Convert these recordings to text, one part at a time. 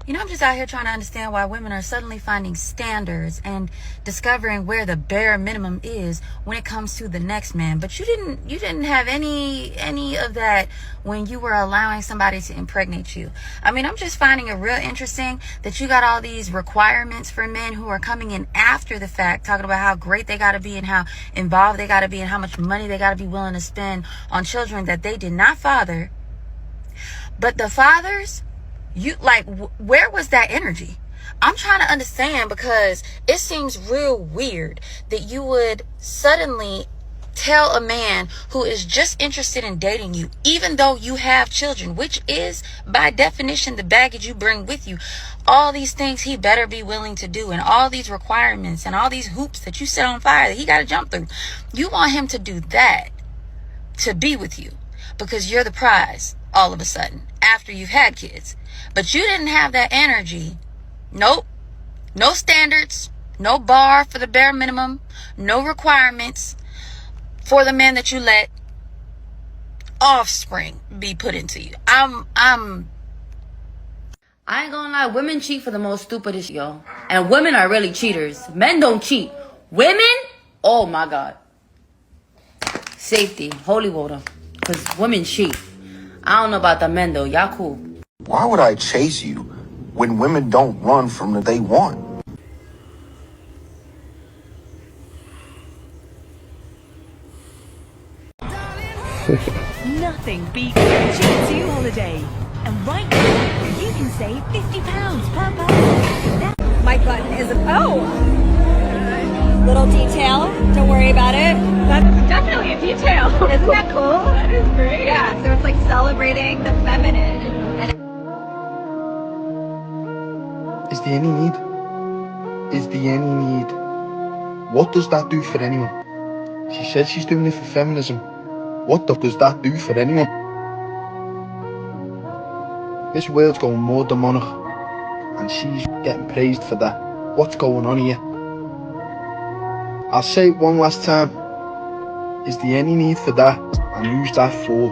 I'm just out here trying to understand why women are suddenly finding standards and discovering where the bare minimum is when it comes to the next man. But you didn't have any of that when you were allowing somebody to impregnate you. I mean, I'm just finding it real interesting that you got all these requirements for men who are coming in after the fact, talking about how great they got to be and how involved they got to be and how much money they got to be willing to spend on children that they did not father. But the fathers, where was that energy? I'm trying to understand, because it seems real weird that you would suddenly tell a man who is just interested in dating you, even though you have children, which is by definition the baggage you bring with you, all these things he better be willing to do, and all these requirements and all these hoops that you set on fire that he got to jump through. You want him to do that to be with you because you're the prize all of a sudden after you've had kids. But you didn't have that energy. Nope. No standards. No bar for the bare minimum. No requirements for the man that you let offspring be put into you. I ain't gonna lie. Women cheat for the most stupidest, yo. And women are really cheaters. Men don't cheat. Women? Oh my God. Safety. Holy water. Because women cheat. I don't know about the men though. Y'all cool. Why would I chase you when women don't run from the they want? Nothing beats a G2 holiday. And right now, you can save £50 per person. My button is little detail. Don't worry about it. That's definitely a detail. Isn't that cool? That is great. Yeah, so it's like celebrating the feminine. Is there any need? Is there any need? What does that do for anyone? She said she's doing it for feminism. What does that do for anyone? This world's going more demonic, and she's getting praised for that. What's going on here? I'll say it one last time. Is there any need for that? And who's that for?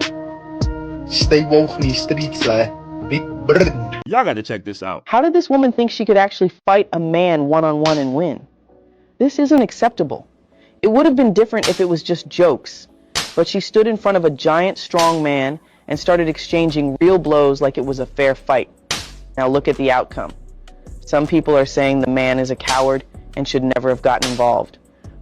Stay woke in these streets there. Big Britain. Y'all gotta check this out. How did this woman think she could actually fight a man one-on-one and win? This isn't acceptable. It would have been different if it was just jokes, but she stood in front of a giant, strong man and started exchanging real blows like it was a fair fight. Now look at the outcome. Some people are saying the man is a coward and should never have gotten involved.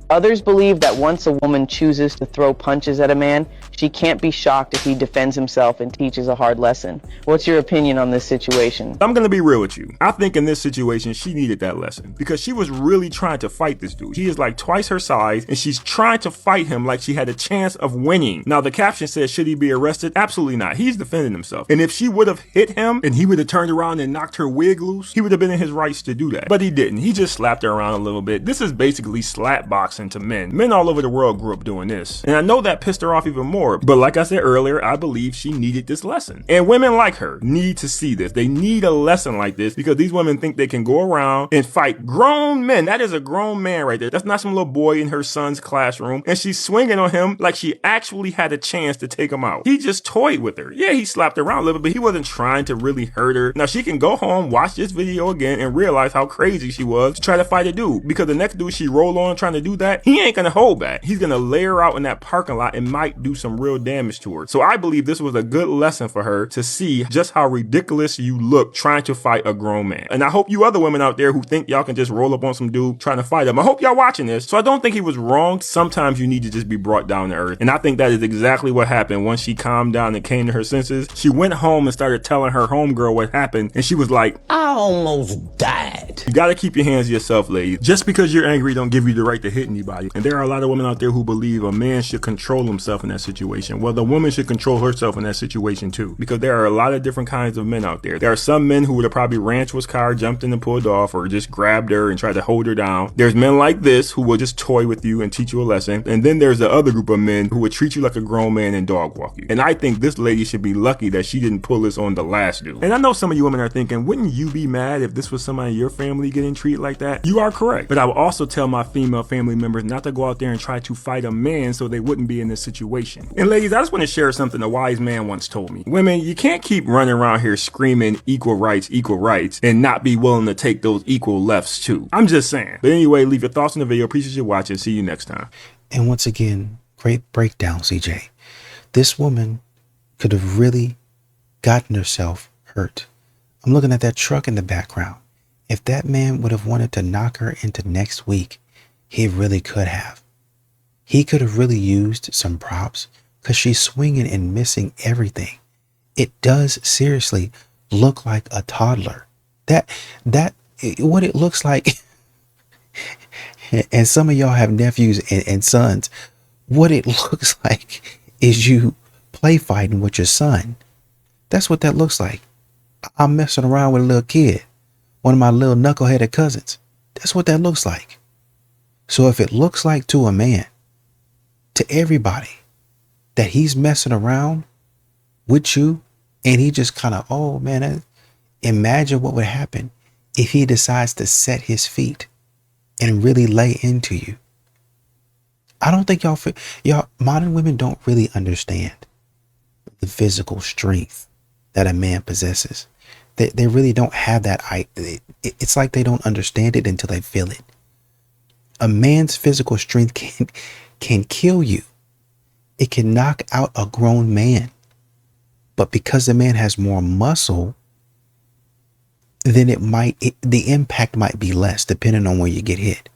Others believe that once a woman chooses to throw punches at a man, she can't be shocked if he defends himself and teaches a hard lesson. What's your opinion on this situation? I'm gonna be real with you. I think in this situation, she needed that lesson because she was really trying to fight this dude. He is like twice her size and she's trying to fight him like she had a chance of winning. Now the caption says, should he be arrested? Absolutely not. He's defending himself. And if she would have hit him and he would have turned around and knocked her wig loose, he would have been in his rights to do that. But he didn't. He just slapped her around a little bit. This is basically slap boxing to men. Men all over the world grew up doing this. And I know that pissed her off even more. But like I said earlier, I believe she needed this lesson. And women like her need to see this. They need a lesson like this because these women think they can go around and fight grown men. That is a grown man right there. That's not some little boy in her son's classroom. And she's swinging on him like she actually had a chance to take him out. He just toyed with her. Yeah, he slapped her around a little bit, but he wasn't trying to really hurt her. Now she can go home, watch this video again, and realize how crazy she was to try to fight a dude. Because the next dude she roll on trying to do that, he ain't gonna hold back. He's gonna lay her out in that parking lot and might do some real damage to her. So I believe this was a good lesson for her to see just how ridiculous you look trying to fight a grown man. And I hope you other women out there who think y'all can just roll up on some dude trying to fight him, I hope y'all watching this. So I don't think he was wrong. Sometimes you need to just be brought down to earth. And I think that is exactly what happened once she calmed down and came to her senses. She went home and started telling her homegirl what happened. And she was like, I almost died. You gotta keep your hands to yourself, ladies. Just because you're angry don't give you the right to hit anybody. And there are a lot of women out there who believe a man should control himself in that situation. Well, the woman should control herself in that situation too. Because there are a lot of different kinds of men out there. There are some men who would have probably ran to his car, jumped in and pulled off, or just grabbed her and tried to hold her down. There's men like this who will just toy with you and teach you a lesson. And then there's the other group of men who would treat you like a grown man and dog walk you. And I think this lady should be lucky that she didn't pull this on the last dude. And I know some of you women are thinking, wouldn't you be be mad if this was somebody in your family getting treated like that? You are correct. But I would also tell my female family members not to go out there and try to fight a man so they wouldn't be in this situation. And ladies, I just want to share something a wise man once told me. Women, you can't keep running around here screaming equal rights, and not be willing to take those equal lefts too. I'm just saying. But anyway, leave your thoughts in the video. Appreciate you watching. See you next time. And once again, great breakdown, CJ. This woman could have really gotten herself hurt. I'm looking at that truck in the background. If that man would have wanted to knock her into next week, he really could have. He could have really used some props because she's swinging and missing everything. It does seriously look like a toddler. What it looks like, and some of y'all have nephews and sons, what it looks like is you play fighting with your son. That's what that looks like. I'm messing around with a little kid, one of my little knuckleheaded cousins. That's what that looks like. So if it looks like to a man, to everybody, that he's messing around with you, and he just kind of, oh man, imagine what would happen if he decides to set his feet and really lay into you. I don't think y'all modern women don't really understand the physical strength that a man possesses. They really don't have that. It's like they don't understand it until they feel it. A man's physical strength can kill you. It can knock out a grown man. But because the man has more muscle, then the impact might be less depending on where you get hit.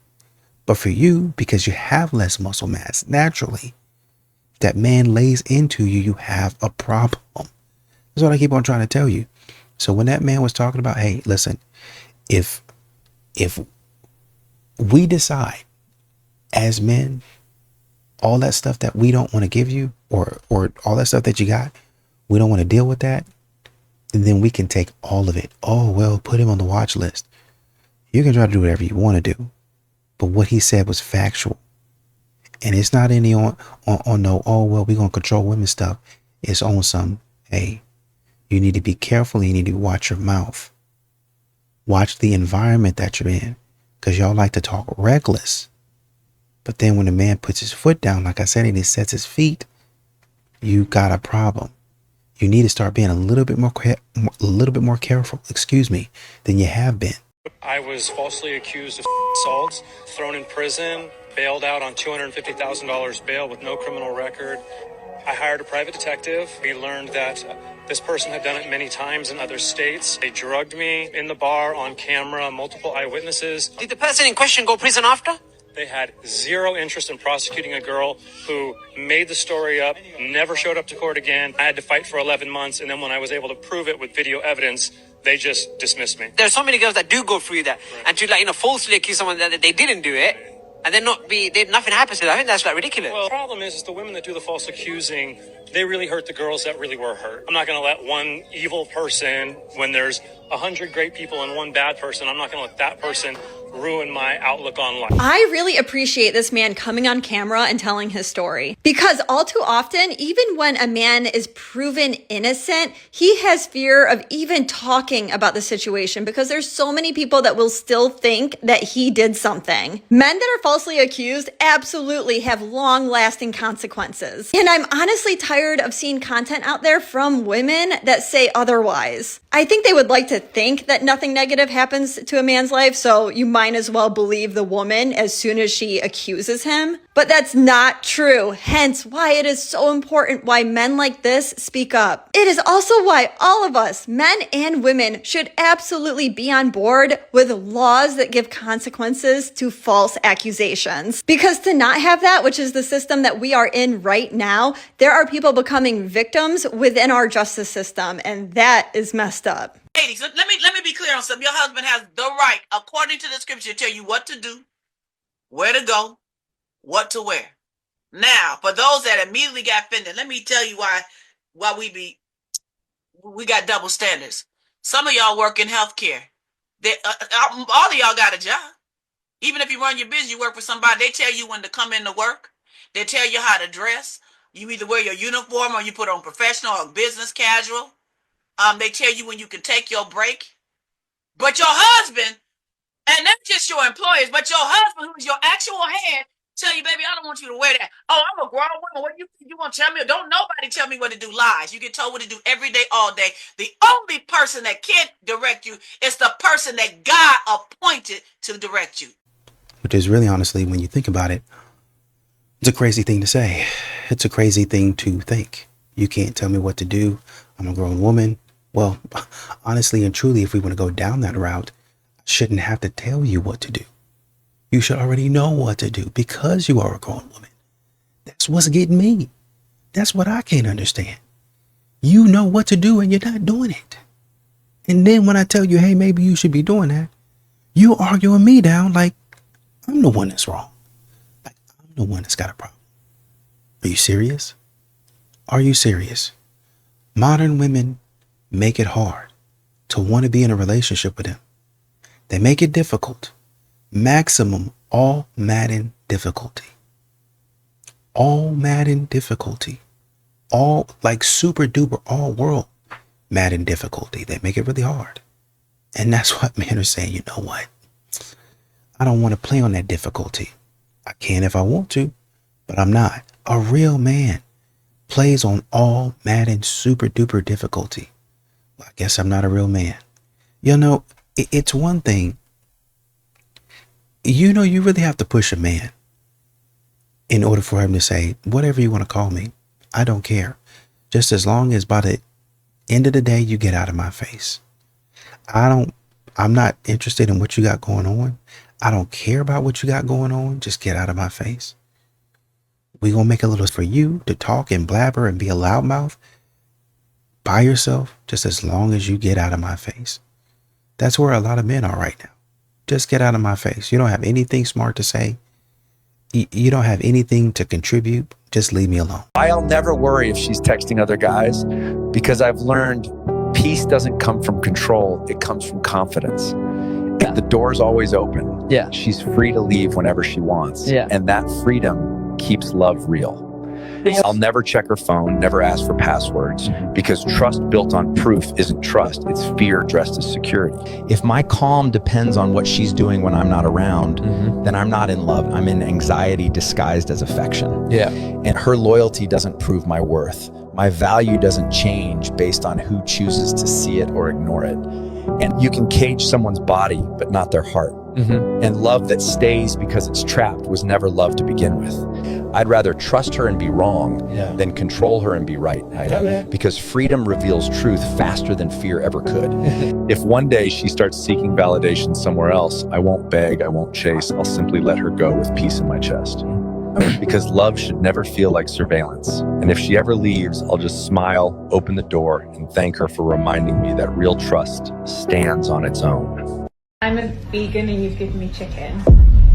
But for you, because you have less muscle mass, naturally, that man lays into you, you have a problem. That's what I keep on trying to tell you. So when that man was talking about, hey, listen, if we decide as men, all that stuff that we don't want to give you, or all that stuff that you got, we don't want to deal with that, and then we can take all of it. Oh, well, put him on the watch list. You can try to do whatever you want to do. But what he said was factual. And it's not any on no, oh, well, we're going to control women stuff. It's on some, hey, you need to be careful. You need to watch your mouth. Watch the environment that you're in. Because y'all like to talk reckless. But then when the man puts his foot down, like I said, and he sets his feet, you got a problem. You need to start being a little bit more careful, than you have been. I was falsely accused of assault, thrown in prison, bailed out on $250,000 bail with no criminal record. I hired a private detective. We learned that this person had done it many times in other states. They drugged me in the bar on camera, multiple eyewitnesses. Did the person in question go to prison after? They had zero interest in prosecuting a girl who made the story up, never showed up to court again. I had to fight for 11 months, and then when I was able to prove it with video evidence, they just dismissed me. There are so many girls that do go through that, right. And to falsely accuse someone that they didn't do it, and then nothing happens to them. I think that's ridiculous. Well, the problem is the women that do the false accusing, they really hurt the girls that really were hurt. I'm not going to let one evil person, when there's 100 great people and one bad person, I'm not going to let that person ruin my outlook on life. I really appreciate this man coming on camera and telling his story, because all too often, even when a man is proven innocent, he has fear of even talking about the situation because there's so many people that will still think that he did something. Men that are falsely accused absolutely have long-lasting consequences. And I'm honestly tired of seeing content out there from women that say otherwise. I think they would like to think that nothing negative happens to a man's life, so you might as well believe the woman as soon as she accuses him. But that's not true. Hence why it is so important why men like this speak up. It is also why all of us, men and women, should absolutely be on board with laws that give consequences to false accusations. Because to not have that, which is the system that we are in right now, there are people becoming victims within our justice system, and that is messed up. Ladies, let me be clear on something. Your husband has the right, according to the scripture, to tell you what to do, where to go, what to wear. Now, for those that immediately got offended, let me tell you why we got double standards. Some of y'all work in healthcare. All of y'all got a job. Even if you run your business, you work for somebody. They tell you when to come in to work. They tell you how to dress. You either wear your uniform or you put on professional or business casual. They tell you when you can take your break. But your husband, and not just your employers, but your husband, who is your actual head, tell you, baby, I don't want you to wear that. Oh, I'm a grown woman. What you want to tell me? Don't nobody tell me what to do. Lies. You get told what to do every day, all day. The only person that can direct you is the person that God appointed to direct you. Which is really, honestly, when you think about it, it's a crazy thing to say. It's a crazy thing to think. You can't tell me what to do. I'm a grown woman. Well, honestly and truly, if we want to go down that route, I shouldn't have to tell you what to do. You should already know what to do because you are a grown woman. That's what's getting me. That's what I can't understand. You know what to do and you're not doing it. And then when I tell you, hey, maybe you should be doing that, you arguing me down like I'm the one that's wrong. Like I'm the one that's got a problem. Are you serious? Are you serious? Modern women make it hard to want to be in a relationship with them. They make it difficult. Maximum all Madden difficulty. All Madden difficulty. All like super duper all world Madden difficulty. They make it really hard. And that's what men are saying, you know what? I don't want to play on that difficulty. I can if I want to, but I'm not. A real man plays on all Madden super duper difficulty. Well, I guess I'm not a real man. You know, it's one thing. You know, you really have to push a man in order for him to say, whatever you want to call me, I don't care. Just as long as by the end of the day, you get out of my face. I'm not interested in what you got going on. I don't care about what you got going on. Just get out of my face. We're going to make a little for you to talk and blabber and be a loudmouth by yourself, just as long as you get out of my face. That's where a lot of men are right now. Just get out of my face. You don't have anything smart to say. You don't have anything to contribute. Just leave me alone. I'll never worry if she's texting other guys because I've learned peace doesn't come from control. It comes from confidence. And the door's always open. Yeah. She's free to leave whenever she wants. Yeah. And that freedom keeps love real. I'll never check her phone, never ask for passwords, because trust built on proof isn't trust. It's fear dressed as security. If my calm depends on what she's doing when I'm not around, then I'm not in love. I'm in anxiety disguised as affection. Yeah. And her loyalty doesn't prove my worth. My value doesn't change based on who chooses to see it or ignore it. And you can cage someone's body, but not their heart. And love that stays because it's trapped was never love to begin with. I'd rather trust her and be wrong than control her and be right. Because freedom reveals truth faster than fear ever could. If one day she starts seeking validation somewhere else, I won't beg, I won't chase. I'll simply let her go with peace in my chest. Because love should never feel like surveillance. And if she ever leaves, I'll just smile, open the door, and thank her for reminding me that real trust stands on its own. I'm a vegan and you've given me chicken.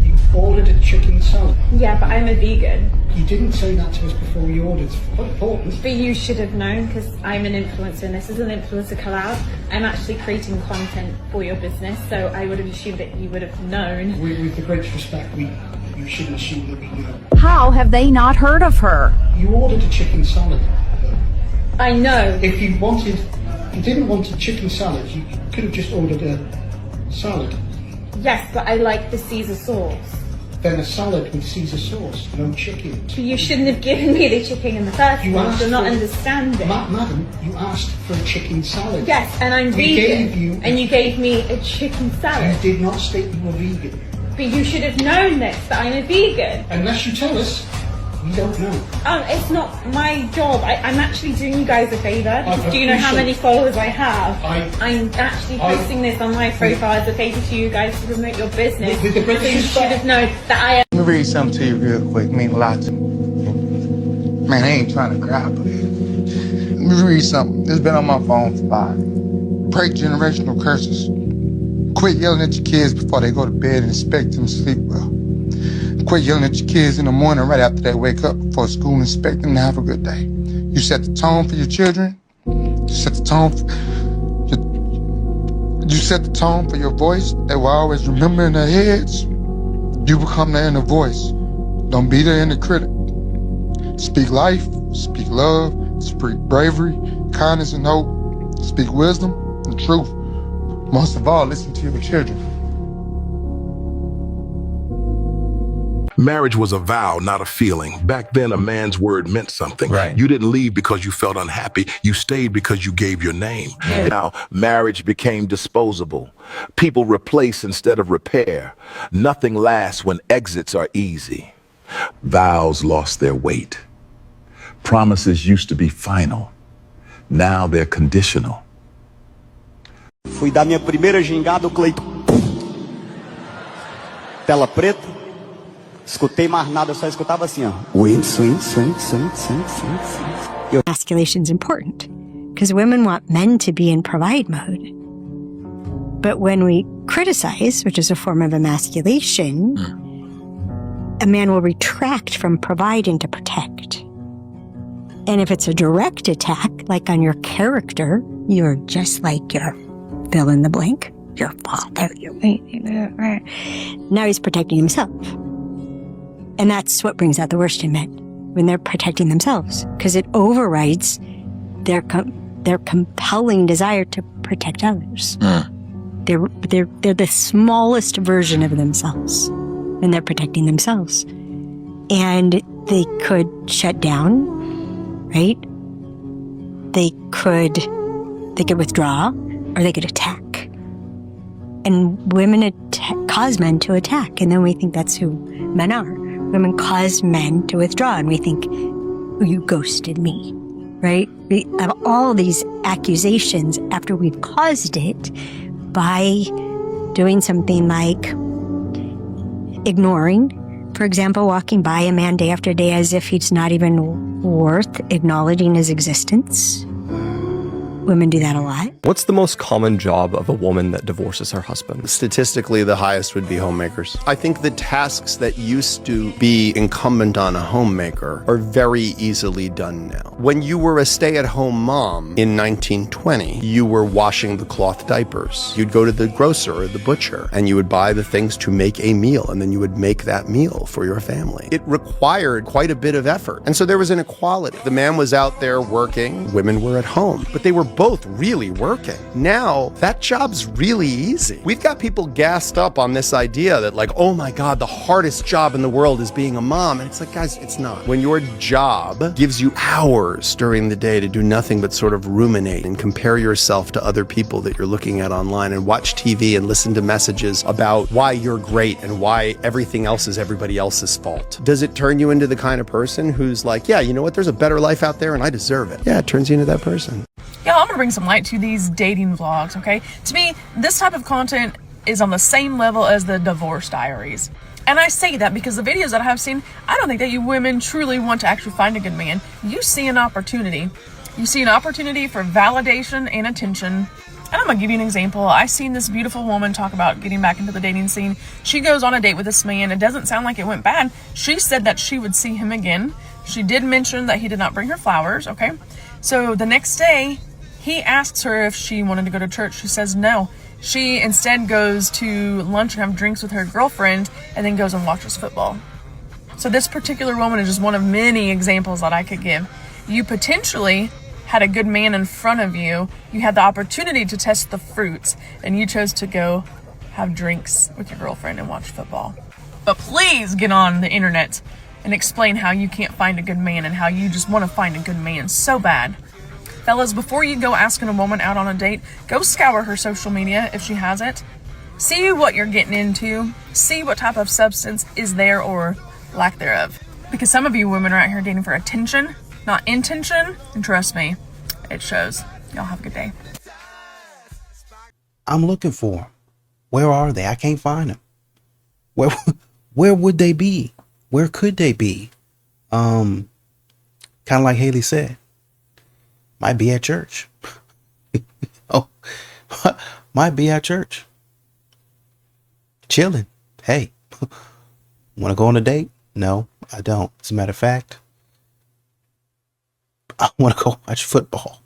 You ordered a chicken salad. Yeah, but I'm a vegan. You didn't say that to us before you ordered. It's quite important. But you should have known because I'm an influencer and this is an influencer collab. I'm actually creating content for your business, so I would have assumed that you would have known. With the greatest respect, you shouldn't assume that we know. How have they not heard of her? You ordered a chicken salad. I know. If you didn't want a chicken salad, you could have just ordered a salad. Yes, but I like the Caesar sauce. Then a salad with Caesar sauce, no chicken. But you shouldn't have given me the chicken in the first place. You're not understanding. Madam, you asked for a chicken salad. Yes, and I'm vegan. And you gave me a chicken salad. You did not state you were vegan. But you should have known this, that I'm a vegan. Unless you tell us, we don't know. It's not my job. I'm actually doing you guys a favour. Do you know how many followers I have? I'm actually posting this on my profile as a favour to you guys to promote your business. So you should have known that I am. Let me read something to you real quick. It means a lot to me. Man, I ain't trying to cry, but let me read something. It's been on my phone for 5. Break generational curses. Quit yelling at your kids before they go to bed and expect them to sleep well. Quit yelling at your kids in the morning right after they wake up before school and expect them to have a good day. You set the tone for your children. You set the tone for your voice. They will always remember in their heads. You become their inner voice. Don't be their inner critic. Speak life, speak love, speak bravery, kindness and hope. Speak wisdom and truth. Most of all, listen to your children. Marriage was a vow, not a feeling. Back then, a man's word meant something. Right. You didn't leave because you felt unhappy. You stayed because you gave your name. Now, marriage became disposable. People replace instead of repair. Nothing lasts when exits are easy. Vows lost their weight. Promises used to be final. Now they're conditional. Fui dar minha primeira gingada, o Cleiton. Tela preta. Escutei mais nada, eu só escutava assim, ó. Swing, swing, swing, swing, swing, swing, swing. Emasculation's important because women want men to be in provide mode. But when we criticize, which is a form of emasculation, a man will retract from providing to protect. And if it's a direct attack, like on your character, you're just like your fill in the blank, your father, now he's protecting himself. And that's what brings out the worst in men, when they're protecting themselves, because it overrides their compelling desire to protect others. They're the smallest version of themselves, and they're protecting themselves. And they could shut down, right? They could withdraw, or they could attack. And women cause men to attack, and then we think that's who men are. Women cause men to withdraw, and we think, oh, you ghosted me, right? We have all these accusations after we've caused it by doing something like ignoring, for example, walking by a man day after day as if he's not even worth acknowledging his existence. Women do that a lot. What's the most common job of a woman that divorces her husband? Statistically, the highest would be homemakers. I think the tasks that used to be incumbent on a homemaker are very easily done now. When you were a stay-at-home mom in 1920, you were washing the cloth diapers. You'd go to the grocer or the butcher, and you would buy the things to make a meal, and then you would make that meal for your family. It required quite a bit of effort. And so there was an equality. The man was out there working, women were at home, but they were both really working. Now, that job's really easy. We've got people gassed up on this idea that like, oh my God, the hardest job in the world is being a mom. And it's like, guys, it's not. When your job gives you hours during the day to do nothing but sort of ruminate and compare yourself to other people that you're looking at online and watch TV and listen to messages about why you're great and why everything else is everybody else's fault. Does it turn you into the kind of person who's like, yeah, you know what, there's a better life out there and I deserve it? Yeah, it turns you into that person. Yeah, I'm gonna bring some light to these dating vlogs, okay? To me, this type of content is on the same level as the divorce diaries. And I say that because the videos that I have seen, I don't think that you women truly want to actually find a good man. You see an opportunity. You see an opportunity for validation and attention. And I'm gonna give you an example. I seen this beautiful woman talk about getting back into the dating scene. She goes on a date with this man. It doesn't sound like it went bad. She said that she would see him again. She did mention that he did not bring her flowers, okay? So the next day, he asks her if she wanted to go to church. She says no. She instead goes to lunch and have drinks with her girlfriend and then goes and watches football. So this particular woman is just one of many examples that I could give. You potentially had a good man in front of you. You had the opportunity to test the fruits, and you chose to go have drinks with your girlfriend and watch football. But please get on the internet and explain how you can't find a good man and how you just want to find a good man so bad. Fellas, before you go asking a woman out on a date, go scour her social media if she has it. See what you're getting into. See what type of substance is there or lack thereof. Because some of you women are out here dating for attention, not intention. And trust me, it shows. Y'all have a good day. I'm looking for them. Where are they? I can't find them. Where would they be? Where could they be? Kind of like Haley said. Might be at church. Oh, might be at church. Chilling. Hey, want to go on a date? No, I don't. As a matter of fact, I want to go watch football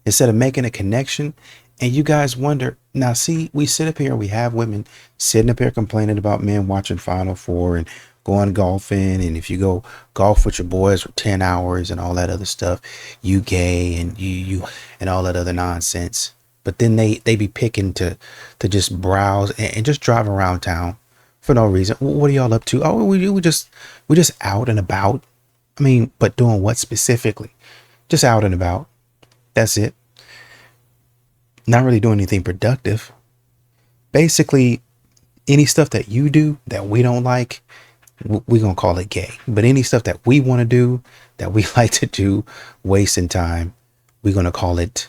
instead of making a connection. And you guys wonder, now see, we sit up here and we have women sitting up here complaining about men watching Final Four and going golfing, and if you go golf with your boys for 10 hours and all that other stuff, you gay and you and all that other nonsense. but then they be picking to just browse and just drive around town for no reason. What are y'all up to? Oh, we just out and about. I mean, but doing what specifically? Just out and about. That's it. Not really doing anything productive. Basically, any stuff that you do that we don't like, we're going to call it gay. But any stuff that we want to do, that we like to do, wasting time, we're going to call it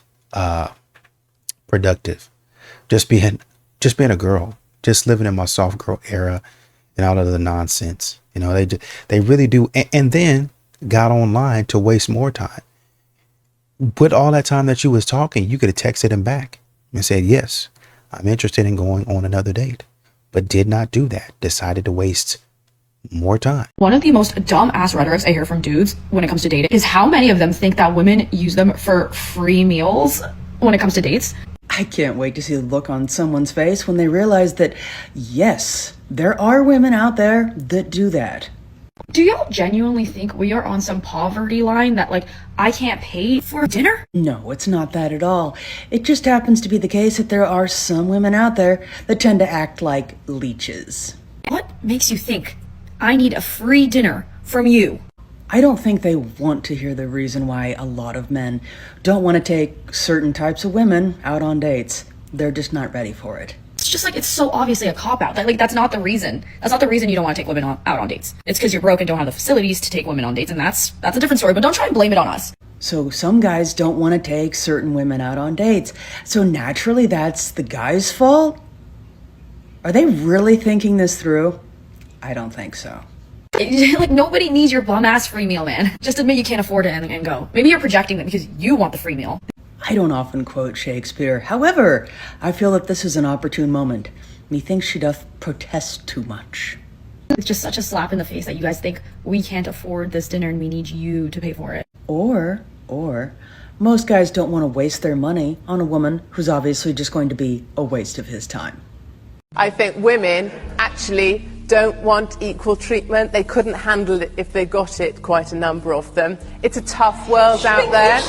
productive. Just being a girl, just living in my soft girl era and all of the nonsense. You know, they really do. And then got online to waste more time. Put all that time that you was talking, you could have texted him back and said, yes, I'm interested in going on another date, but did not do that. Decided to waste more time. One of the most dumb-ass rhetorics I hear from dudes when it comes to dating is how many of them think that women use them for free meals when it comes to dates. I can't wait to see the look on someone's face when they realize that, yes, there are women out there that do that. Do y'all genuinely think we are on some poverty line that, like, I can't pay for dinner? No, it's not that at all. It just happens to be the case that there are some women out there that tend to act like leeches. What makes you think I need a free dinner from you? I don't think they want to hear the reason why a lot of men don't want to take certain types of women out on dates. They're just not ready for it. It's just like, it's so obviously a cop-out. Like, that's not the reason. That's not the reason you don't want to take women out on dates. It's because you're broke and don't have the facilities to take women on dates, and that's a different story, but don't try and blame it on us. So some guys don't want to take certain women out on dates. So naturally, that's the guy's fault? Are they really thinking this through? I don't think so. Like, nobody needs your bum-ass free meal, man. Just admit you can't afford it and go. Maybe you're projecting that because you want the free meal. I don't often quote Shakespeare. However, I feel that this is an opportune moment. Methinks she doth protest too much. It's just such a slap in the face that you guys think we can't afford this dinner and we need you to pay for it. Or, most guys don't want to waste their money on a woman who's obviously just going to be a waste of his time. I think women actually don't want equal treatment. They couldn't handle it if they got it, quite a number of them. It's a tough world out there.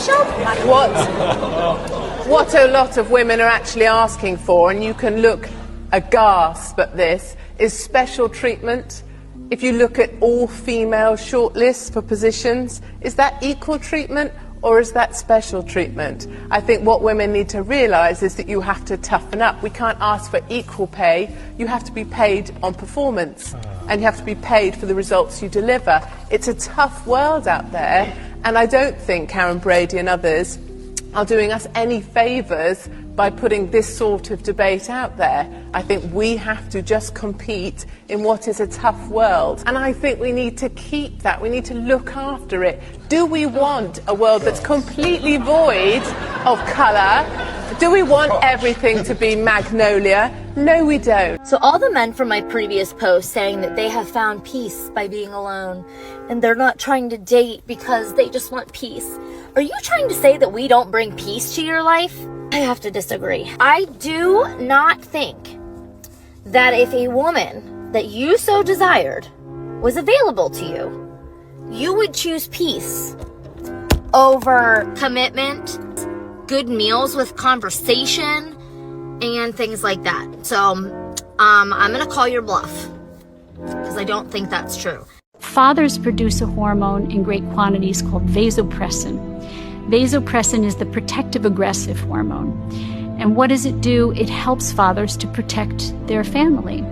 What a lot of women are actually asking for, and you can look aghast at this, is special treatment. If you look at all female shortlists for positions, is that equal treatment or is that special treatment? I think what women need to realise is that you have to toughen up. We can't ask for equal pay. You have to be paid on performance and you have to be paid for the results you deliver. It's a tough world out there, and I don't think Karen Brady and others are doing us any favours by putting this sort of debate out there. I think we have to just compete in what is a tough world. And I think we need to keep that. We need to look after it. Do we want a world that's completely void of colour? Do we want everything to be magnolia? No, we don't. So all the men from my previous post saying that they have found peace by being alone and they're not trying to date because they just want peace. Are you trying to say that we don't bring peace to your life? I have to disagree. I do not think that if a woman that you so desired was available to you, you would choose peace over commitment, good meals with conversation, and things like that. So I'm gonna call your bluff because I don't think that's true. Fathers produce a hormone in great quantities called vasopressin. Vasopressin is the protective aggressive hormone. And what does it do? It helps fathers to protect their family.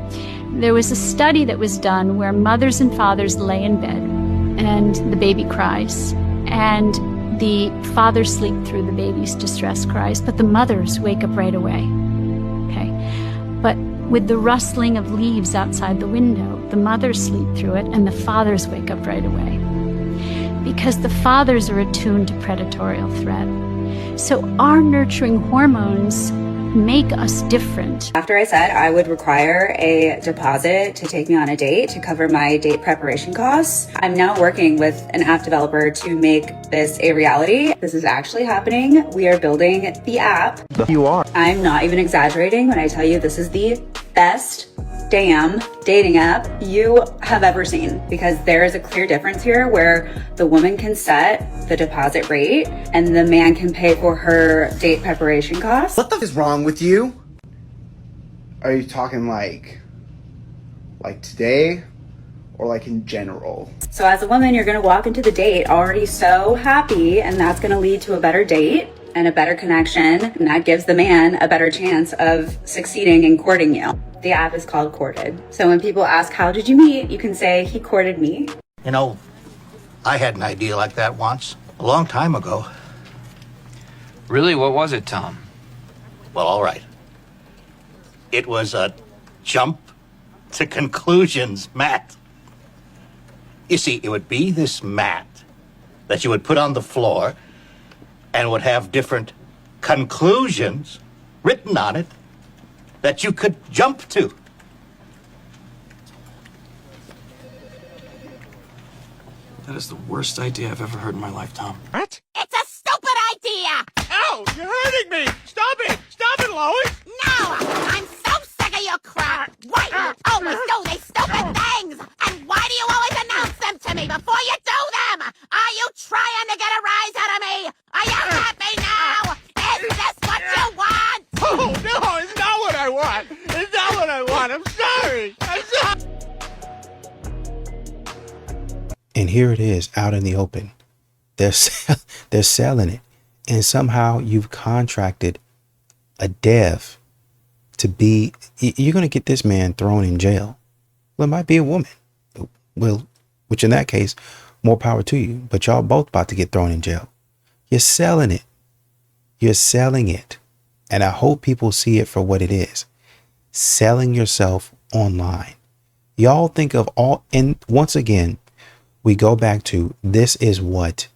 There was a study that was done where mothers and fathers lay in bed and the baby cries, and the fathers sleep through the baby's distress cries, but the mothers wake up right away. Okay? But with the rustling of leaves outside the window, the mothers sleep through it and the fathers wake up right away. Because the fathers are attuned to predatorial threat. So our nurturing hormones make us different. After I said I would require a deposit to take me on a date to cover my date preparation costs, I'm now working with an app developer to make this a reality. This is actually happening. We are building the app. You are. I'm not even exaggerating when I tell you this is the best damn dating app you have ever seen, because there is a clear difference here where the woman can set the deposit rate and the man can pay for her date preparation costs. What the f is wrong with you? Are you talking like today or like in general? So as a woman, you're gonna walk into the date already so happy, and that's gonna lead to a better date and a better connection, and that gives the man a better chance of succeeding in courting you. The app is called Courted. So when people ask, how did you meet? You can say, he courted me. You know, I had an idea like that once, a long time ago. Really? What was it, Tom? Well, all right. It was a jump to conclusions mat. You see, it would be this mat that you would put on the floor and would have different conclusions written on it that you could jump to. That is the worst idea I've ever heard in my life, Tom. What? It's a stupid idea! Ow! You're hurting me! Stop it! Stop it, Lois! No! I'm so sick of your crap! Why do you always do these stupid things? And why do you always announce them to me before you do them? Are you trying to get a rise out of me? Are you happy now? Is this what you want? Oh, no! It's not what I want! It's not what I want! I'm sorry! I'm sorry! And here it is out in the open. They're selling it. And somehow you've contracted a dev to be, you're going to get this man thrown in jail. Well, it might be a woman. Well, which in that case, more power to you. But y'all both about to get thrown in jail. You're selling it. You're selling it. And I hope people see it for what it is. Selling yourself online. Y'all think of all, and once again, we go back to, this is what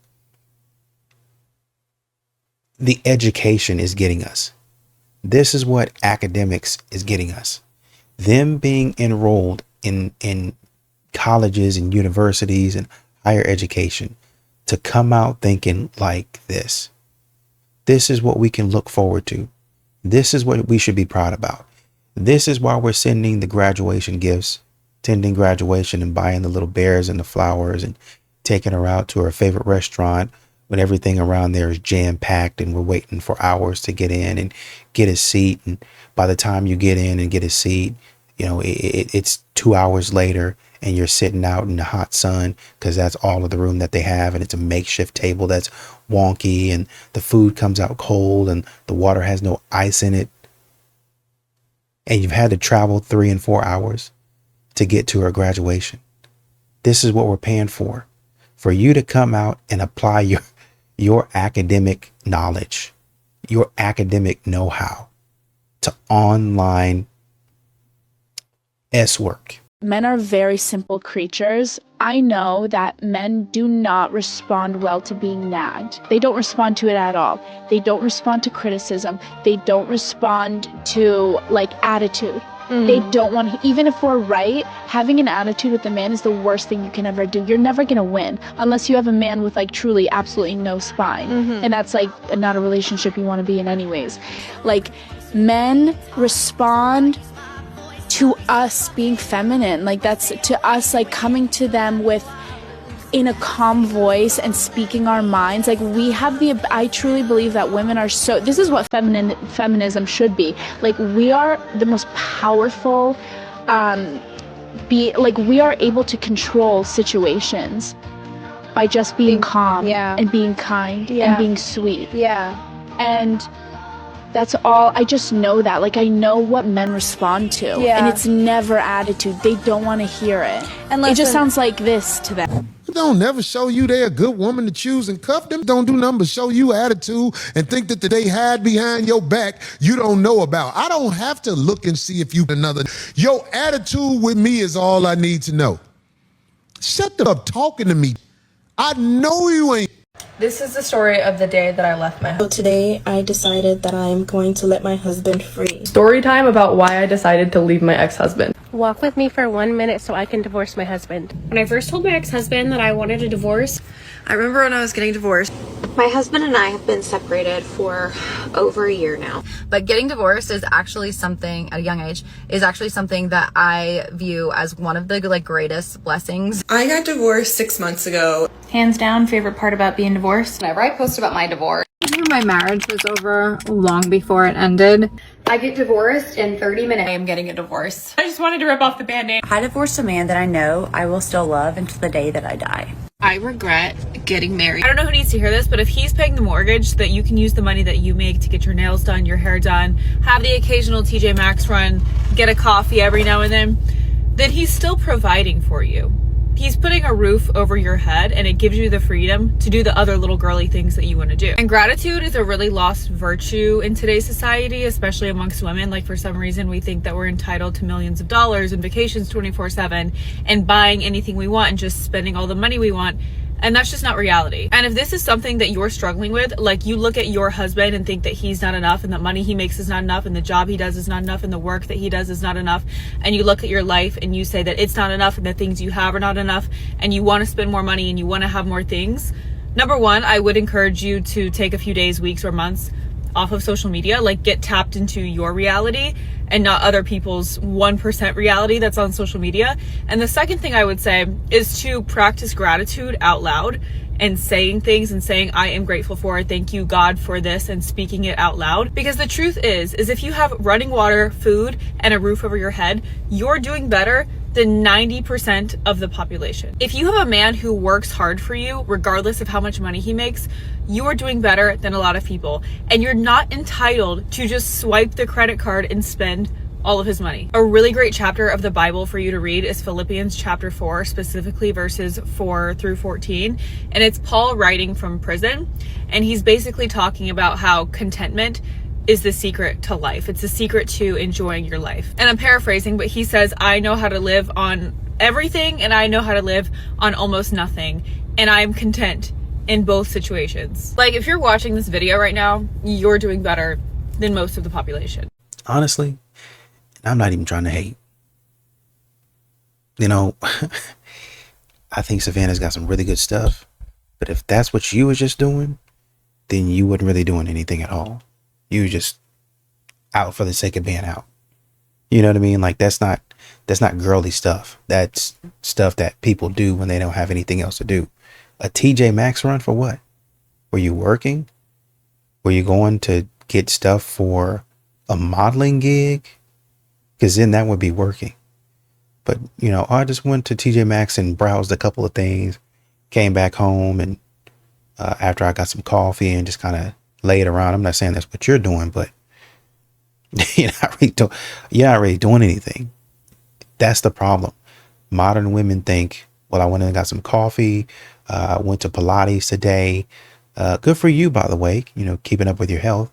the education is getting us. This is what academics is getting us. Them being enrolled in colleges and universities and higher education to come out thinking like this. This is what we can look forward to. This is what we should be proud about. This is why we're sending the graduation gifts, attending graduation and buying the little bears and the flowers and taking her out to her favorite restaurant when everything around there is jam-packed and we're waiting for hours to get in and get a seat. And by the time you get in and get a seat, you know, it's 2 hours later and you're sitting out in the hot sun because that's all of the room that they have. And it's a makeshift table that's wonky and the food comes out cold and the water has no ice in it. And you've had to travel 3 and 4 hours to get to her graduation. This is what we're paying for you to come out and apply your academic knowledge, your academic know-how to online work. Men are very simple creatures. I know that men do not respond well to being nagged. They don't respond to it at all. They don't respond to criticism. They don't respond to attitude. They don't want to, even if we're right, having an attitude with a man is the worst thing you can ever do. You're never going to win unless you have a man with truly absolutely no spine. And that's not a relationship you want to be in anyways. Men respond to us being feminine. That's to us coming to them in a calm voice and speaking our minds. We have I truly believe that women are this is what feminism should be. We are the most powerful, we are able to control situations by just being calm and being kind and being sweet. And that's all. I just know that. I know what men respond to. And it's never attitude. They don't want to hear it. And it just sounds like this to them. Don't never show you they're a good woman to choose and cuff them. Don't do nothing but show you attitude and think that they hide behind your back you don't know about. I don't have to look and see if you another. Your attitude with me is all I need to know. Shut up talking to me. I know you ain't. This is the story of the day that I left my husband. So today I decided that I'm going to let my husband free. Story time about why I decided to leave my ex-husband. Walk with me for 1 minute so I can divorce my husband. When I first told my ex-husband that I wanted a divorce, I remember when I was getting divorced. My husband and I have been separated for over a year now. But getting divorced is actually something, at a young age, is actually something that I view as one of the greatest blessings. I got divorced 6 months ago. hands down, favorite part about being divorced. Whenever I post about my divorce, my marriage was over long before it ended. I get divorced in 30 minutes. I am getting a divorce. I just wanted to rip off the band-aid. I divorced a man that I know I will still love until the day that I die. I regret getting married. I don't know who needs to hear this, but if he's paying the mortgage so that you can use the money that you make to get your nails done, your hair done, have the occasional TJ Maxx run, get a coffee every now and then he's still providing for you. He's putting a roof over your head, and it gives you the freedom to do the other little girly things that you want to do. And gratitude is a really lost virtue in today's society, especially amongst women. Like, for some reason, we think that we're entitled to millions of dollars and vacations 24/7 and buying anything we want and just spending all the money we want. And that's just not reality. And if this is something that you're struggling with, like you look at your husband and think that he's not enough and the money he makes is not enough and the job he does is not enough and the work that he does is not enough, and you look at your life and you say that it's not enough and the things you have are not enough and you want to spend more money and you want to have more things, number one, I would encourage you to take a few days, weeks, or months off of social media. Like, get tapped into your reality and not other people's 1% reality that's on social media. And the second thing I would say is to practice gratitude out loud and saying things and saying, I am grateful for it, thank you God for this, and speaking it out loud. Because the truth is if you have running water, food, and a roof over your head, you're doing better than 90% of the population. If you have a man who works hard for you, regardless of how much money he makes, you are doing better than a lot of people. And you're not entitled to just swipe the credit card and spend all of his money. A really great chapter of the Bible for you to read is Philippians chapter 4, specifically verses 4 through 14. And it's Paul writing from prison. And he's basically talking about how contentment is the secret to life. It's the secret to enjoying your life. And I'm paraphrasing, but he says, I know how to live on everything and I know how to live on almost nothing. And I am content in both situations. Like, if you're watching this video right now, you're doing better than most of the population. Honestly, I'm not even trying to hate. You know, I think Savannah's got some really good stuff. But if that's what you was just doing, then you wasn't really doing anything at all. You were just out for the sake of being out. You know what I mean? Like, that's not girly stuff. That's stuff that people do when they don't have anything else to do. A TJ Maxx run for what? Were you working? Were you going to get stuff for a modeling gig? Because then that would be working. But, you know, I just went to TJ Maxx and browsed a couple of things, came back home, and after I got some coffee and just kind of laid around. I'm not saying that's what you're doing, but you're not really doing anything. That's the problem. Modern women think, well, I went and got some coffee. I went to Pilates today. Good for you, by the way, you know, keeping up with your health.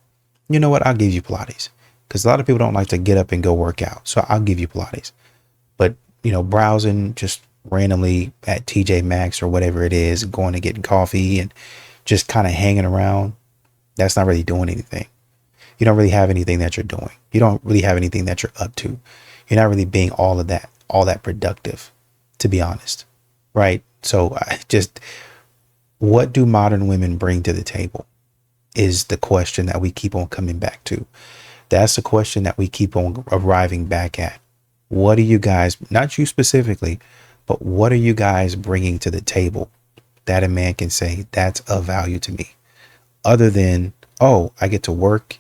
You know what? I'll give you Pilates, because a lot of people don't like to get up and go work out. So I'll give you Pilates. But, you know, browsing just randomly at TJ Maxx or whatever it is, going to get coffee and just kind of hanging around, that's not really doing anything. You don't really have anything that you're doing. You don't really have anything that you're up to. You're not really being all that productive, to be honest. Right? So what do modern women bring to the table is the question that we keep on coming back to. That's the question that we keep on arriving back at. What are you guys, not you specifically, but what are you guys bringing to the table that a man can say that's of value to me? Other than, oh, I get to work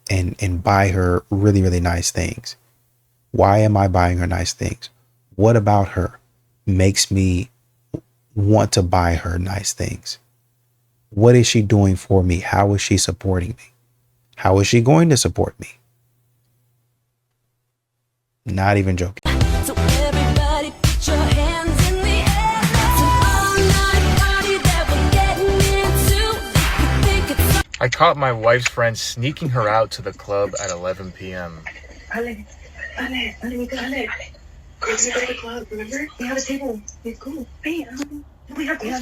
and buy her really, really nice things. Why am I buying her nice things? What about her makes me want to buy her nice things? What is she doing for me? How is she supporting me? How is she going to support me? Not even joking. So everybody put your hands in the air. It's an all-night party that we're getting into. You think it's I caught my wife's friend sneaking her out to the club at 11 p.m. Ale, we go to the club, remember? We have a table. It's cool. Hey, we have come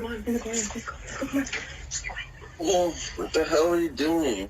on, in the corner. Let's go, come on. Oh, what the hell are you doing?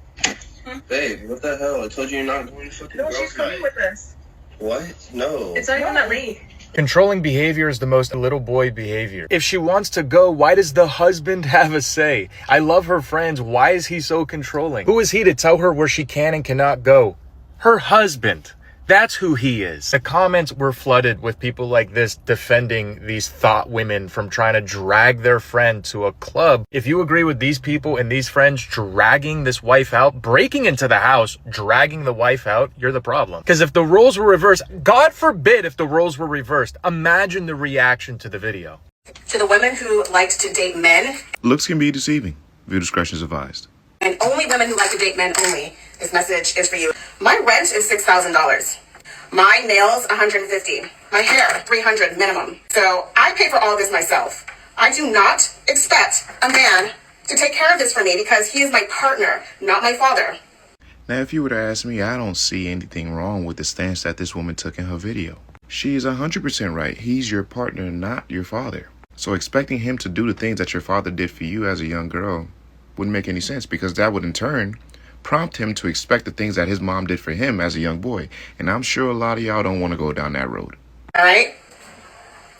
Babe, what the hell? I told you you're not going to fucking No, she's coming with us. What? No. It's not even that late. Controlling behavior is the most little boy behavior. If she wants to go, why does the husband have a say? I love her friends. Why is he so controlling? Who is he to tell her where she can and cannot go? Her husband. That's who he is. The comments were flooded with people like this defending these thought women from trying to drag their friend to a club. If you agree with these people and these friends dragging this wife out, breaking into the house, dragging the wife out, you're the problem. Because if the roles were reversed, God forbid if the roles were reversed, imagine the reaction to the video. To the women who liked to date men, Looks can be deceiving. Viewer discretion is advised. and only women who like to date men only, this message is for you. My rent is $6,000. My nails, $150. My hair, $300 minimum. So I pay for all this myself. I do not expect a man to take care of this for me because he is my partner, not my father. Now, if you were to ask me, I don't see anything wrong with the stance that this woman took in her video. She is 100% right. He's your partner, not your father. So expecting him to do the things that your father did for you as a young girl wouldn't make any sense, because that would in turn prompt him to expect the things that his mom did for him as a young boy. And I'm sure a lot of y'all don't want to go down that road. All right?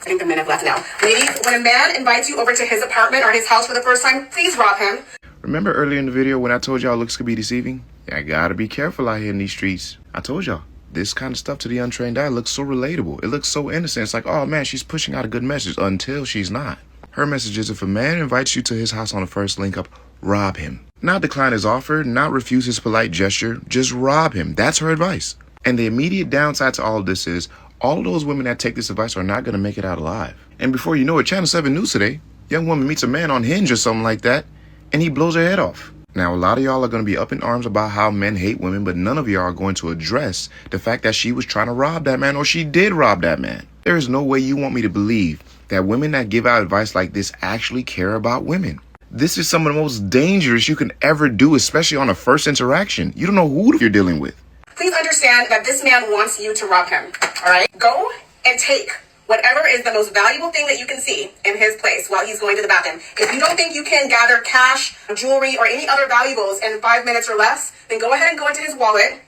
I think the men have left now. Ladies, when a man invites you over to his apartment or his house for the first time, please rob him. Remember earlier in the video when I told y'all looks could be deceiving? Yeah, I gotta be careful out here in these streets. I told y'all, this kind of stuff to the untrained eye looks so relatable. It looks so innocent. It's like, oh man, she's pushing out a good message, until she's not. Her message is, if a man invites you to his house on a first link up, rob him. Not decline his offer, not refuse his polite gesture, just rob him. That's her advice. And the immediate downside to all of this is, all of those women that take this advice are not going to make it out alive. And before you know it, Channel 7 News today, young woman meets a man on Hinge or something like that, and he blows her head off. Now, a lot of y'all are going to be up in arms about how men hate women, but none of y'all are going to address the fact that she was trying to rob that man, or she did rob that man. There is no way you want me to believe that women that give out advice like this actually care about women. This is some of the most dangerous you can ever do, especially on a first interaction. You don't know who you're dealing with. Please understand that this man wants you to rob him. All right? Go and take whatever is the most valuable thing that you can see in his place while he's going to the bathroom. If you don't think you can gather cash, jewelry, or any other valuables in 5 minutes or less, then go ahead and go into his wallet,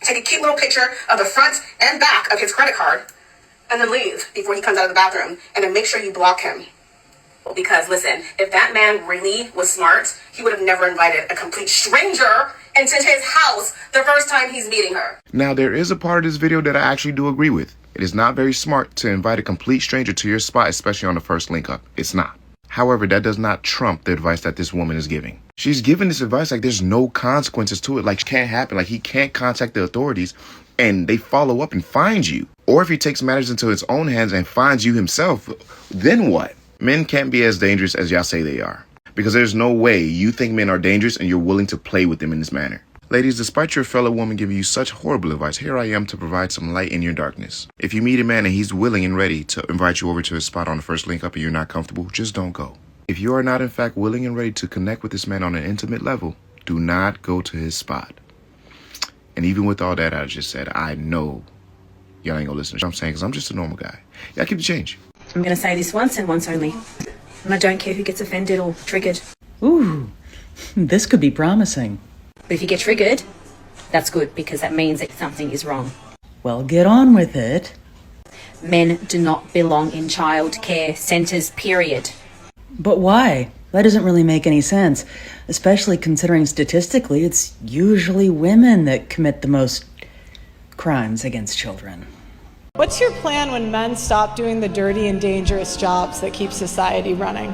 take a cute little picture of the front and back of his credit card, and then leave before he comes out of the bathroom. And then make sure you block him. Because listen, if that man really was smart, he would have never invited a complete stranger into his house the first time he's meeting her. Now, there is a part of this video that I actually do agree with. It is not very smart to invite a complete stranger to your spot, especially on the first link up. It's not. However, that does not trump the advice that this woman is giving. She's giving this advice like there's no consequences to it, like it can't happen, like he can't contact the authorities and they follow up and find you. Or if he takes matters into his own hands and finds you himself, then what? Men can't be as dangerous as y'all say they are. Because there's no way you think men are dangerous and you're willing to play with them in this manner. Ladies, despite your fellow woman giving you such horrible advice, here I am to provide some light in your darkness. If you meet a man and he's willing and ready to invite you over to his spot on the first link up and you're not comfortable, just don't go. If you are not in fact willing and ready to connect with this man on an intimate level, do not go to his spot. And even with all that I just said, I know y'all ain't gonna listen to what I'm saying, because I'm just a normal guy. Y'all keep the change. I'm going to say this once and once only. And I don't care who gets offended or triggered. Ooh, this could be promising. But if you get triggered, that's good, because that means that something is wrong. Well, get on with it. Men do not belong in childcare centres, period. But why? That doesn't really make any sense, especially considering statistically it's usually women that commit the most crimes against children. What's your plan when men stop doing the dirty and dangerous jobs that keep society running?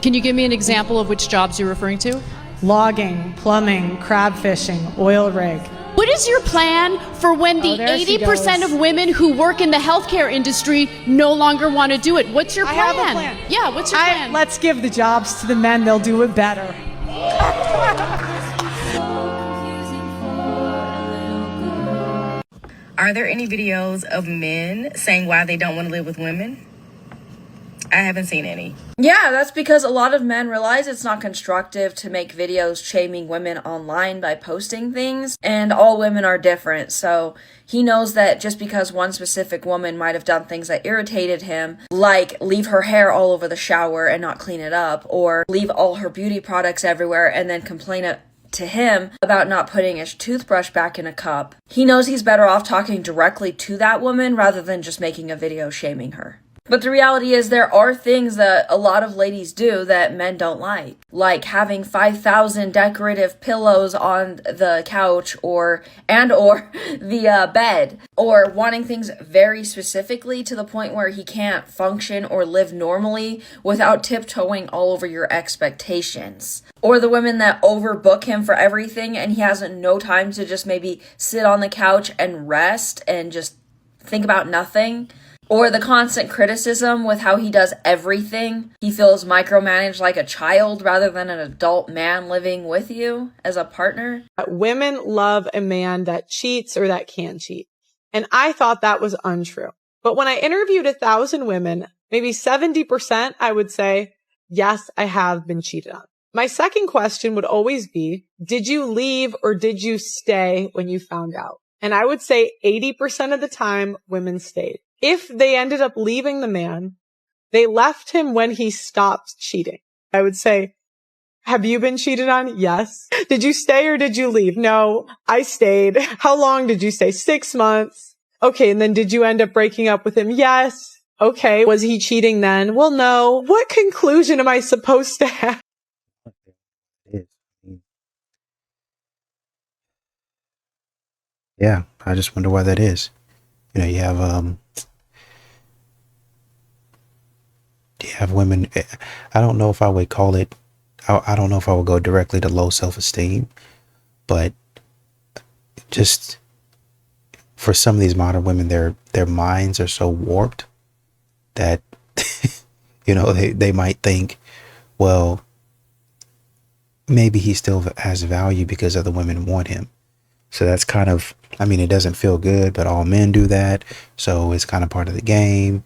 Can you give me an example of which jobs you're referring to? Logging, plumbing, crab fishing, oil rig. What is your plan for when the 80% of women who work in the healthcare industry no longer want to do it? What's your plan? I have a plan. Yeah, what's your plan? Let's give the jobs to the men, they'll do it better. Are there any videos of men saying why they don't want to live with women? I haven't seen any. Yeah, that's because a lot of men realize it's not constructive to make videos shaming women online by posting things, and all women are different, so he knows that just because one specific woman might have done things that irritated him, like leave her hair all over the shower and not clean it up, or leave all her beauty products everywhere and then complain to him about not putting his toothbrush back in a cup, he knows he's better off talking directly to that woman rather than just making a video shaming her. But the reality is there are things that a lot of ladies do that men don't like having 5,000 decorative pillows on the couch or the bed, or wanting things very specifically to the point where he can't function or live normally without tiptoeing all over your expectations. Or the women that overbook him for everything and he has no time to just maybe sit on the couch and rest and just think about nothing. Or the constant criticism with how he does everything. He feels micromanaged like a child rather than an adult man living with you as a partner. Women love a man that cheats or that can cheat. And I thought that was untrue. But when I interviewed 1,000 women, maybe 70%, I would say, yes, I have been cheated on. My second question would always be, did you leave or did you stay when you found out? And I would say 80% of the time, women stayed. If they ended up leaving the man, they left him when he stopped cheating. I would say, have you been cheated on? Yes. Did you stay or did you leave? No, I stayed. How long did you stay? 6 months. Okay. And then did you end up breaking up with him? Yes. Okay. Was he cheating then? Well, no. What conclusion am I supposed to have? Yeah, I just wonder why that is. You know, you have women. I don't know if I would call it. I don't know if I would go directly to low self-esteem, but just for some of these modern women, their minds are so warped that you know they might think, well, maybe he still has value because other women want him. So that's kind of, I mean, it doesn't feel good, but all men do that. So it's kind of part of the game.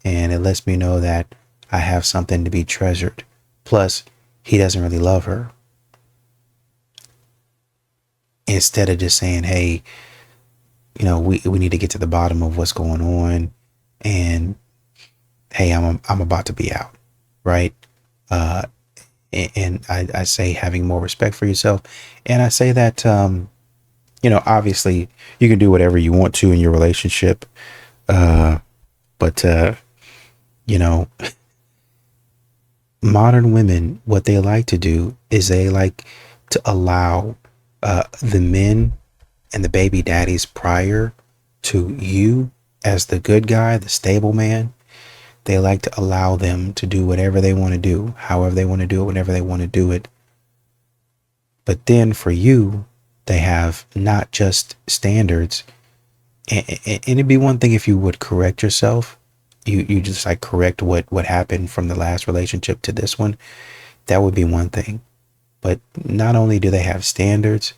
And it lets me know that I have something to be treasured. Plus, he doesn't really love her. Instead of just saying, hey, you know, we need to get to the bottom of what's going on. And hey, I'm about to be out. Right. And I say having more respect for yourself. And I say that, you know, obviously you can do whatever you want to in your relationship. But you know, modern women, what they like to do is they like to allow the men and the baby daddies prior to you as the good guy, the stable man. They like to allow them to do whatever they want to do, however they want to do it, whenever they want to do it. But then for you, they have not just standards. And it'd be one thing if you would correct yourself. You just like correct what happened from the last relationship to this one. That would be one thing. But not only do they have standards,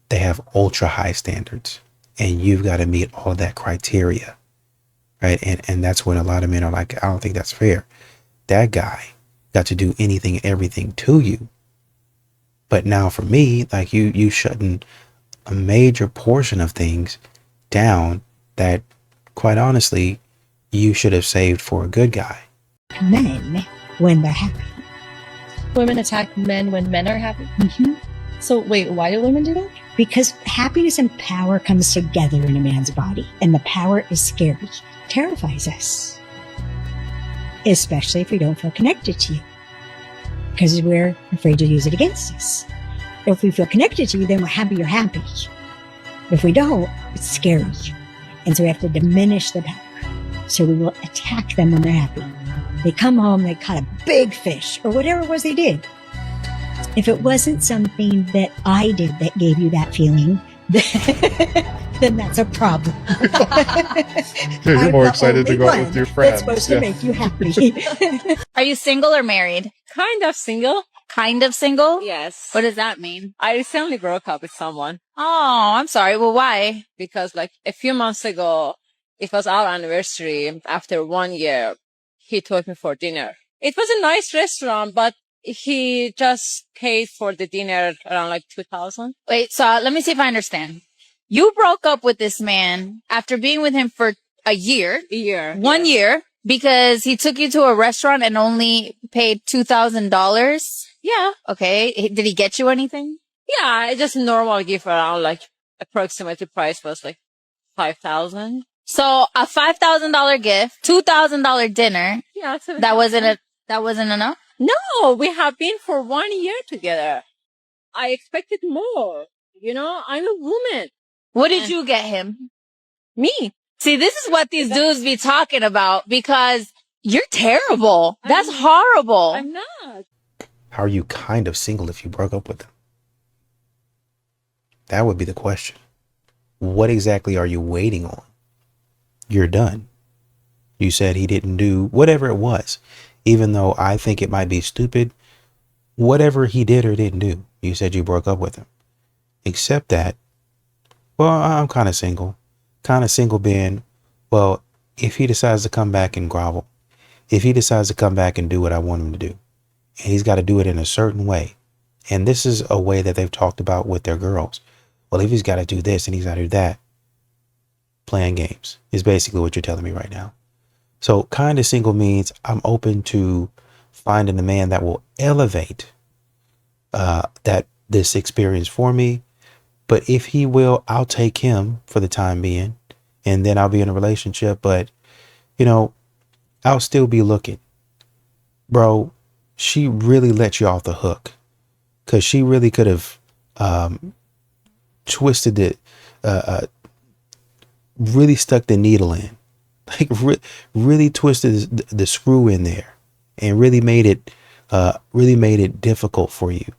they have ultra high standards. And you've got to meet all of that criteria. Right? And that's when a lot of men are like, I don't think that's fair. That guy got to do anything and everything to you. But now for me, like you shutting a major portion of things down that, quite honestly, you should have saved for a good guy. Men when they're happy. Women attack men when men are happy. So wait, why do women do that? Because happiness and power comes together in a man's body, and the power is scary, terrifies us, especially if we don't feel connected to you, because we're afraid to use it against us. If we feel connected to you, then we're happy you're happy. If we don't, it's scary. And so we have to diminish the power. So we will attack them when they're happy. They come home, they caught a big fish, or whatever it was they did. If it wasn't something that I did that gave you that feeling, then that's a problem. You're more excited to go out with your friends. That's supposed to make you happy. Are you single or married? Kind of single. Kind of single? Yes. What does that mean? I recently broke up with someone. Oh, I'm sorry. Well, why? Because like a few months ago, it was our anniversary. After 1 year, he took me for dinner. It was a nice restaurant, but he just paid for the dinner around like 2,000. Wait, so let me see if I understand. You broke up with this man after being with him for a year. 1 year. Because he took you to a restaurant and only paid $2,000? Yeah. Okay. Did he get you anything? Yeah, I just normal gift around like approximately price was like 5,000. So a $5,000 gift, $2,000 dinner. Yeah, so That wasn't enough? No, we have been for 1 year together. I expected more. You know, I'm a woman. What did you get him? Me. See, this is what these dudes be talking about because you're terrible. That's horrible. I'm not. How are you kind of single if you broke up with them? That would be the question. What exactly are you waiting on? You're done. You said he didn't do whatever it was, even though I think it might be stupid. Whatever he did or didn't do, you said you broke up with him. Except that, well, I'm kind of single. Kind of single being, well, if he decides to come back and grovel, if he decides to come back and do what I want him to do, and he's got to do it in a certain way. And this is a way that they've talked about with their girls. Well, if he's got to do this and he's got to do that, playing games is basically what you're telling me right now. So kind of single means I'm open to finding a man that will elevate this experience for me. But if he will, I'll take him for the time being, and then I'll be in a relationship. But, you know, I'll still be looking. Bro, she really let you off the hook because she really could have twisted it, really stuck the needle in, like really twisted the screw in there and really made it difficult for you.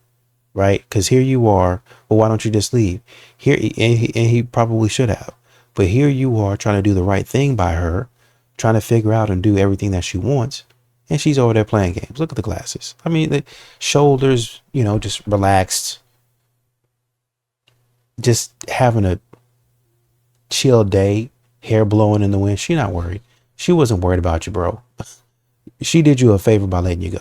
Right? Because here you are. Well, why don't you just leave? Here, and he probably should have. But here you are trying to do the right thing by her, trying to figure out and do everything that she wants. And she's over there playing games. Look at the glasses. I mean, the shoulders, you know, just relaxed. Just having a chill day, hair blowing in the wind. She's not worried. She wasn't worried about you, bro. She did you a favor by letting you go.